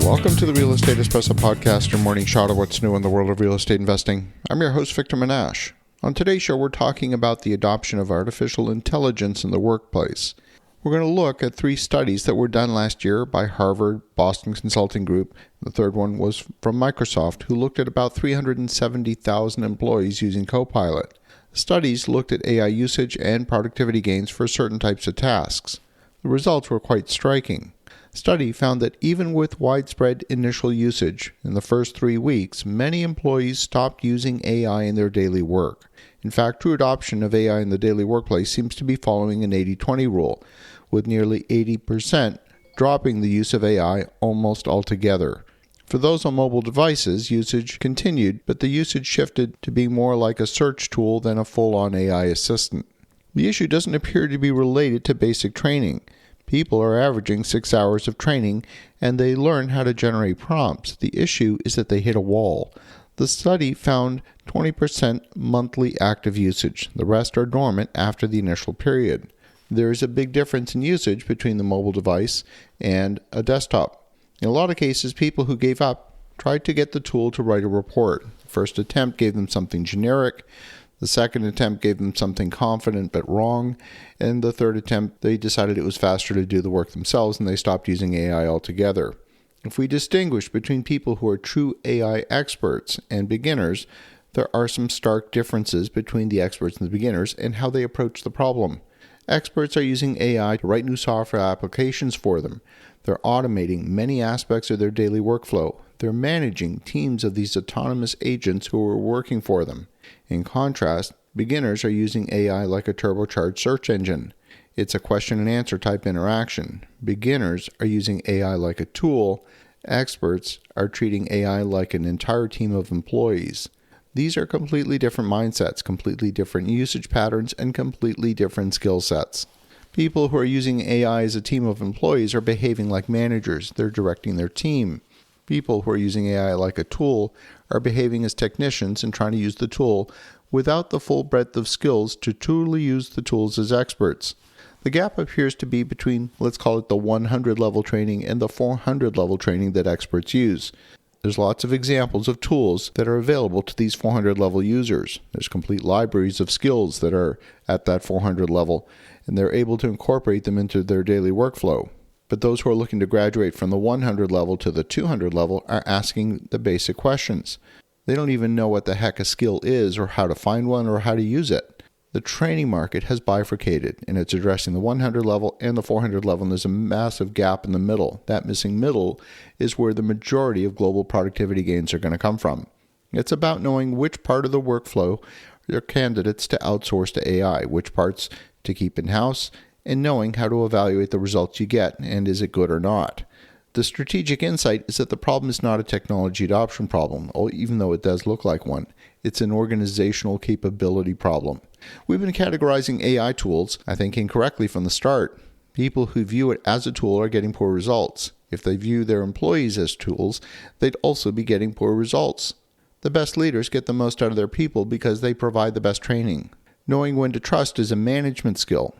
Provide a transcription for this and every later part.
Welcome to the Real Estate Espresso Podcast, your morning shot of what's new in the world of real estate investing. I'm your host, Victor Menashe. On today's show, we're talking about the adoption of artificial intelligence in the workplace. We're going to look at 3 studies that were done last year by Harvard, Boston Consulting Group. The third one was from Microsoft, who looked at about 370,000 employees using Copilot. The studies looked at AI usage and productivity gains for certain types of tasks. The results were quite striking. The study found that even with widespread initial usage, in the first 3 weeks, many employees stopped using AI in their daily work. In fact, true adoption of AI in the daily workplace seems to be following an 80-20 rule, with nearly 80% dropping the use of AI almost altogether. For those on mobile devices, usage continued, but the usage shifted to being more like a search tool than a full-on AI assistant. The issue doesn't appear to be related to basic training. People are averaging 6 hours of training, and they learn how to generate prompts. The issue is that they hit a wall. The study found 20% monthly active usage. The rest are dormant after the initial period. There is a big difference in usage between the mobile device and a desktop. In a lot of cases, people who gave up tried to get the tool to write a report. The first attempt gave them something generic. The second attempt gave them something confident but wrong. And the third attempt, they decided it was faster to do the work themselves and they stopped using AI altogether. If we distinguish between people who are true AI experts and beginners, there are some stark differences between the experts and the beginners and how they approach the problem. Experts are using AI to write new software applications for them. They're automating many aspects of their daily workflow. They're managing teams of these autonomous agents who are working for them. In contrast, beginners are using AI like a turbocharged search engine. It's a question and answer type interaction. Beginners are using AI like a tool. Experts are treating AI like an entire team of employees. These are completely different mindsets, completely different usage patterns, and completely different skill sets. People who are using AI as a team of employees are behaving like managers. They're directing their team. People who are using AI like a tool are behaving as technicians and trying to use the tool without the full breadth of skills to truly use the tools as experts. The gap appears to be between, let's call it the 100 level training and the 400 level training that experts use. There's lots of examples of tools that are available to these 400 level users. There's complete libraries of skills that are at that 400 level, and they're able to incorporate them into their daily workflow. But those who are looking to graduate from the 100 level to the 200 level are asking the basic questions. They don't even know what the heck a skill is or how to find one or how to use it. The training market has bifurcated, and it's addressing the 100 level and the 400 level, and there's a massive gap in the middle. That missing middle is where the majority of global productivity gains are going to come from. It's about knowing which part of the workflow are candidates to outsource to AI, which parts to keep in-house, and knowing how to evaluate the results you get and is it good or not. The strategic insight is that the problem is not a technology adoption problem, even though it does look like one. It's an organizational capability problem. We've been categorizing AI tools, I think incorrectly from the start. People who view it as a tool are getting poor results. If they view their employees as tools, they'd also be getting poor results. The best leaders get the most out of their people because they provide the best training. Knowing when to trust is a management skill.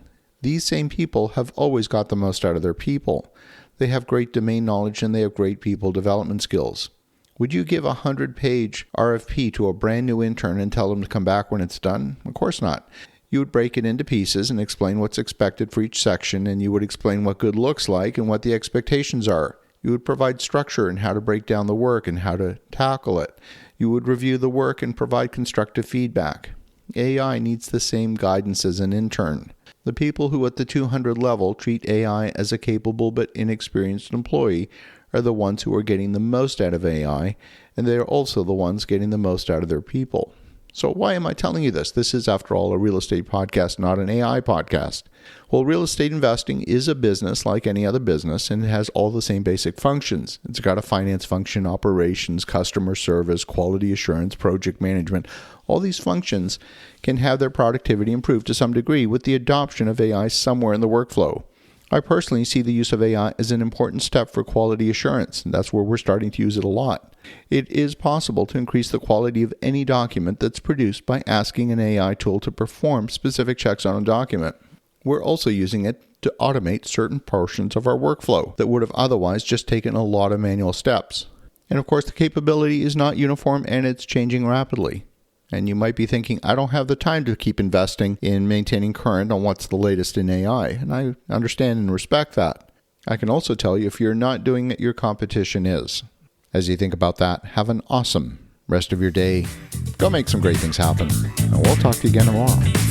These same people have always got the most out of their people. They have great domain knowledge and they have great people development skills. Would you give a 100-page RFP to a brand new intern and tell them to come back when it's done? Of course not. You would break it into pieces and explain what's expected for each section, and you would explain what good looks like and what the expectations are. You would provide structure and how to break down the work and how to tackle it. You would review the work and provide constructive feedback. AI needs the same guidance as an intern. The people who at the 200 level treat AI as a capable but inexperienced employee are the ones who are getting the most out of AI, and they are also the ones getting the most out of their people. So why am I telling you this? This is, after all, a real estate podcast, not an AI podcast. Well, real estate investing is a business like any other business, and it has all the same basic functions. It's got a finance function, operations, customer service, quality assurance, project management. All these functions can have their productivity improved to some degree with the adoption of AI somewhere in the workflow. I personally see the use of AI as an important step for quality assurance, and that's where we're starting to use it a lot. It is possible to increase the quality of any document that's produced by asking an AI tool to perform specific checks on a document. we're also using it to automate certain portions of our workflow that would have otherwise just taken a lot of manual steps. And of course, the capability is not uniform and it's changing rapidly. And you might be thinking, I don't have the time to keep investing in maintaining current on what's the latest in AI. And I understand and respect that. I can also tell you if you're not doing it, your competition is. As you think about that, have an awesome rest of your day. Go make some great things happen. And we'll talk to you again tomorrow.